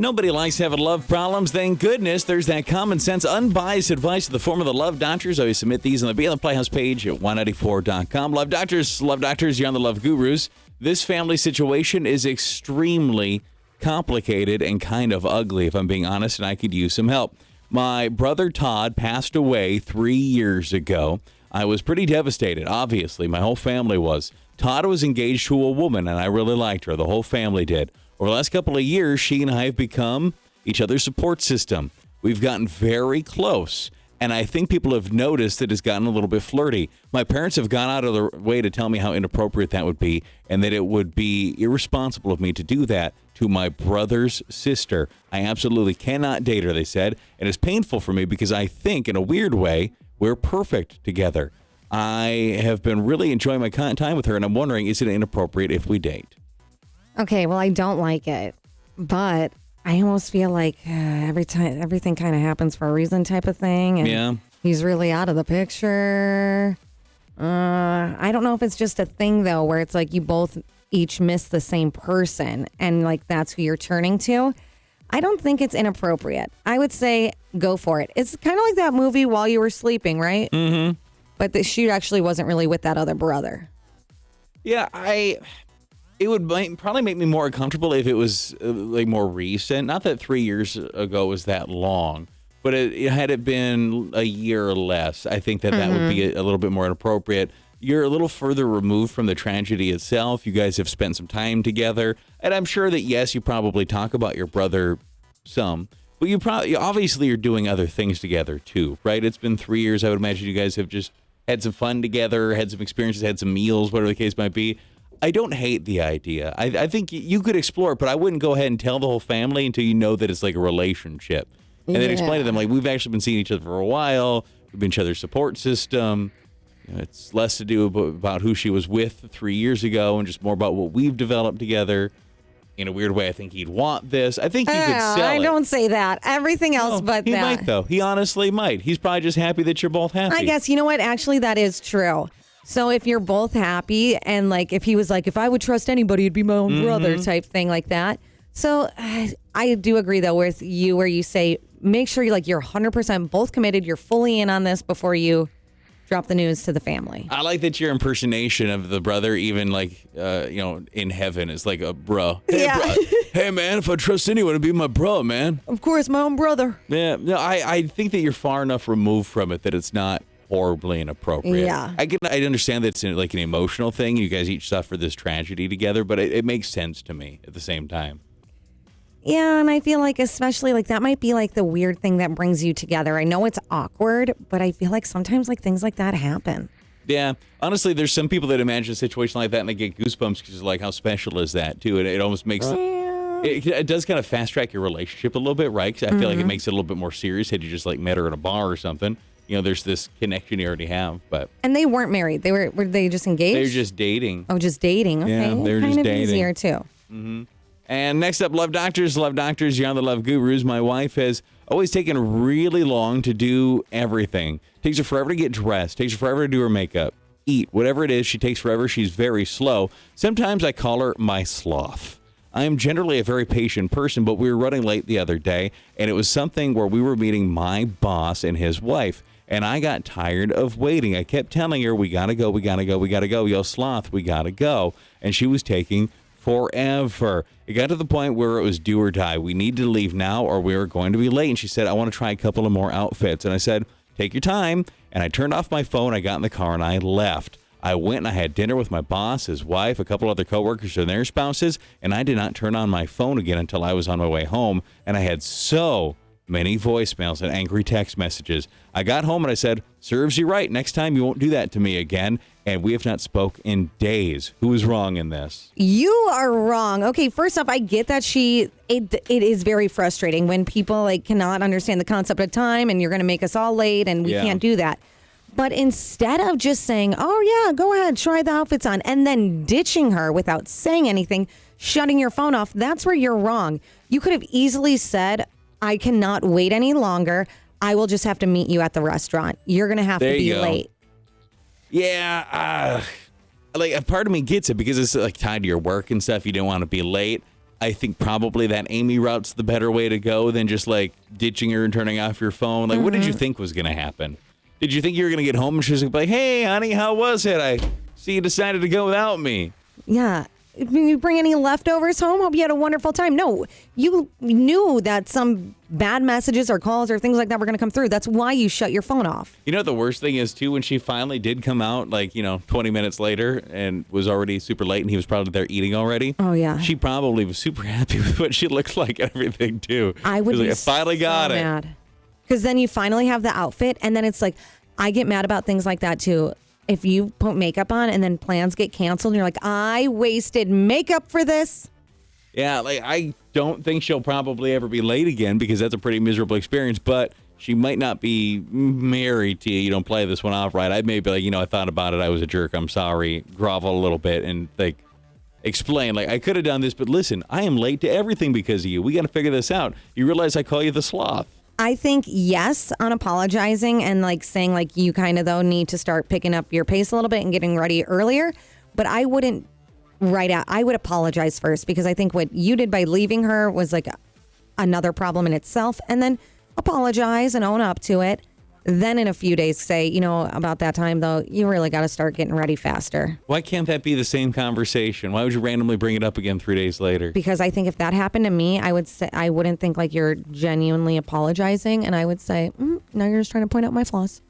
Nobody likes having love problems. Thank goodness there's that common sense, unbiased advice in the form of the Love Doctors. I always submit these on the Be on the Playhouse page at 194.com. Love Doctors, you're on the Love Gurus. This family situation is extremely complicated and kind of ugly, if I'm being honest, and I could use some help. My brother Todd passed away 3 years ago. I was pretty devastated, obviously. My whole family was. Todd was engaged to a woman, and I really liked her. The whole family did. Over the last couple of years, she and I have become each other's support system. We've gotten very close, and I think people have noticed that it's gotten a little bit flirty. My parents have gone out of their way to tell me how inappropriate that would be, and that it would be irresponsible of me to do that to my brother's sister. I absolutely cannot date her, they said, and it's painful for me because I think, in a weird way, we're perfect together. I have been really enjoying my time with her, and I'm wondering, is it inappropriate if we date? Okay, well, I don't like it, but I almost feel like everything kind of happens for a reason type of thing. And yeah. He's really out of the picture. I don't know if it's just a thing, though, where it's like you both each miss the same person and like that's who you're turning to. I don't think it's inappropriate. I would say go for it. It's kind of like that movie While You Were Sleeping, right? Mm-hmm. But the shoot actually wasn't really with that other brother. Yeah, it would probably make me more uncomfortable if it was like more recent. Not that 3 years ago was that long, but had it been a year or less, I think that would be a little bit more inappropriate. You're a little further removed from the tragedy itself. You guys have spent some time together, and I'm sure that, yes, you probably talk about your brother some, but you obviously are doing other things together too, right? It's been 3 years. I would imagine you guys have just had some fun together, had some experiences, had some meals, whatever the case might be. I don't hate the idea. I think you could explore it, but I wouldn't go ahead and tell the whole family until you know that it's like a relationship. And then explain to them, like, we've actually been seeing each other for a while. We've been each other's support system. You know, it's less to do about who she was with 3 years ago and just more about what we've developed together. In a weird way, I think he'd want this. I think he could sell it. I don't say that. Everything else but he that. He might, though. He honestly might. He's probably just happy that you're both happy. I guess, you know what? Actually, that is true. So if you're both happy and like if he was like, if I would trust anybody, it'd be my own brother type thing like that. So I do agree, though, with you where you say make sure you're 100% both committed. You're fully in on this before you drop the news to the family. I like that your impersonation of the brother, even in heaven, is like a bro. Hey, yeah. Bro. Hey, man, if I trust anyone, it'd be my bro, man. Of course, my own brother. Yeah. No, I think that you're far enough removed from it that it's not horribly inappropriate. Yeah. I understand that it's like an emotional thing. You guys each suffer this tragedy together, but it makes sense to me at the same time. Yeah, and I feel like especially like that might be like the weird thing that brings you together. I know it's awkward, but I feel like sometimes like things like that happen. Yeah. Honestly, there's some people that imagine a situation like that and they get goosebumps because like how special is that too? And it almost makes it does kind of fast track your relationship a little bit, right? Because I feel like it makes it a little bit more serious had you just like met her at a bar or something. You know, there's this connection you already have, but and they weren't married. Were they just engaged? They were just dating. Oh, just dating. Okay, yeah, they were kind just of dating. Easier too. Mm-hmm. And next up, Love Doctors. Love Doctors, you're on the Love Gurus. My wife has always taken really long to do everything. Takes her forever to get dressed. Takes her forever to do her makeup. Eat. Whatever it is, she takes forever. She's very slow. Sometimes I call her my sloth. I am generally a very patient person, but we were running late the other day, and it was something where we were meeting my boss and his wife. And I got tired of waiting. I kept telling her, we gotta go, we gotta go, we gotta go. Yo, sloth, we gotta go. And she was taking forever. It got to the point where it was do or die. We need to leave now or we were going to be late. And she said, I want to try a couple of more outfits. And I said, take your time. And I turned off my phone. I got in the car and I left. I went and I had dinner with my boss, his wife, a couple other coworkers and their spouses. And I did not turn on my phone again until I was on my way home. And I had so many voicemails and angry text messages. I got home and I said, serves you right. Next time you won't do that to me again. And we have not spoke in days. Who is wrong in this? You are wrong. Okay, first off, I get that it is very frustrating when people like cannot understand the concept of time and you're going to make us all late and we can't do that. But instead of just saying, oh yeah, go ahead, try the outfits on, and then ditching her without saying anything, shutting your phone off, that's where you're wrong. You could have easily said, I cannot wait any longer. I will just have to meet you at the restaurant. You're going to have to be late. Yeah, like a part of me gets it because it's like tied to your work and stuff. You don't want to be late. I think probably that Amy route's the better way to go than just like ditching her and turning off your phone. Like, what did you think was going to happen? Did you think you were going to get home and she was going to be like, hey, honey, how was it? I see you decided to go without me. Yeah. Did you bring any leftovers home? Hope you had a wonderful time. No, you knew that some bad messages or calls or things like that were going to come through. That's why you shut your phone off. You know what the worst thing is, too? When she finally did come out, 20 minutes later and was already super late and he was probably there eating already. Oh, yeah. She probably was super happy with what she looked like and everything, too. I would be I finally got it. Mad. Because then you finally have the outfit and then it's like, I get mad about things like that, too. If you put makeup on and then plans get canceled and you're like, I wasted makeup for this. Yeah, I don't think she'll probably ever be late again because that's a pretty miserable experience, but she might not be married to you. You don't play this one off right. I may be like, I thought about it. I was a jerk. I'm sorry. Grovel a little bit and explain. I could have done this, but listen, I am late to everything because of you. We got to figure this out. You realize I call you the sloth. I think yes on apologizing and saying you kind of though need to start picking up your pace a little bit and getting ready earlier. But I wouldn't right out. I would apologize first because I think what you did by leaving her was another problem in itself, and then apologize and own up to it. Then in a few days say, about that time though, you really got to start getting ready faster. Why can't that be the same conversation? Why would you randomly bring it up again 3 days later? Because I think if that happened to me, I would say I wouldn't think you're genuinely apologizing, and I would say, now you're just trying to point out my flaws.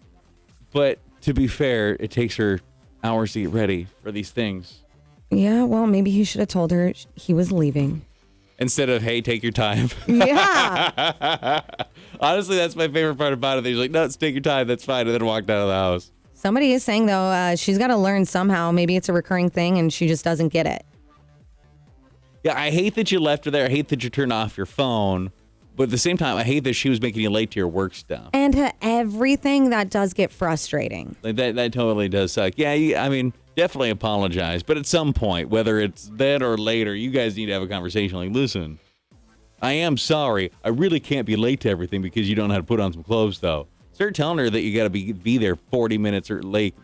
But to be fair, it takes her hours to get ready for these things. Yeah, well, maybe he should have told her he was leaving. Instead of, hey, take your time. Yeah. Honestly, that's my favorite part about it. He's like, no, take your time. That's fine. And then walked out of the house. Somebody is saying, though, she's got to learn somehow. Maybe it's a recurring thing and she just doesn't get it. Yeah, I hate that you left her there. I hate that you turned off your phone. But at the same time, I hate that she was making you late to your work stuff. And to everything, that does get frustrating. That totally does suck. Yeah, definitely apologize. But at some point, whether it's then or later, you guys need to have a conversation. Listen, I am sorry. I really can't be late to everything because you don't know how to put on some clothes, though. Start telling her that you got to be there 40 minutes or late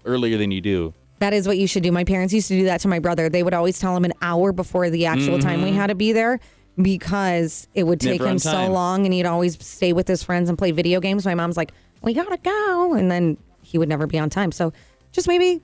earlier than you do. That is what you should do. My parents used to do that to my brother. They would always tell him an hour before the actual time we had to be there because it would take him so long and he'd always stay with his friends and play video games. My mom's like, we got to go. And then he would never be on time. So just maybe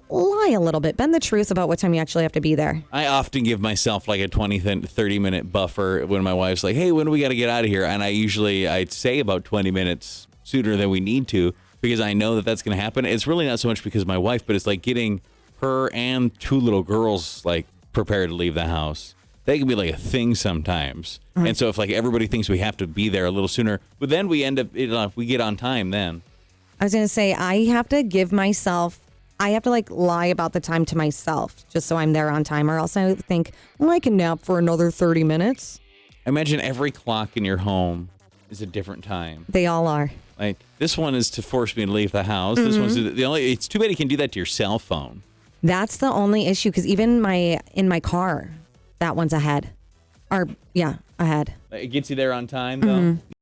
lie a little bit. Bend the truth about what time you actually have to be there. I often give myself a 20, 30-minute buffer when my wife's like, hey, when do we got to get out of here? And I'd say about 20 minutes sooner than we need to because I know that that's going to happen. It's really not so much because of my wife, but it's getting her and 2 little girls prepared to leave the house. That can be a thing sometimes. Mm-hmm. And so if everybody thinks we have to be there a little sooner, but then we end up, we get on time then. I was going to say, I have to lie about the time to myself just so I'm there on time, or else I think, I can nap for another 30 minutes. Imagine every clock in your home is a different time. They all are. This one is to force me to leave the house. Mm-hmm. This one's it's too bad you can do that to your cell phone. That's the only issue, because even in my car, that one's ahead. Ahead. It gets you there on time, though? Mm-hmm.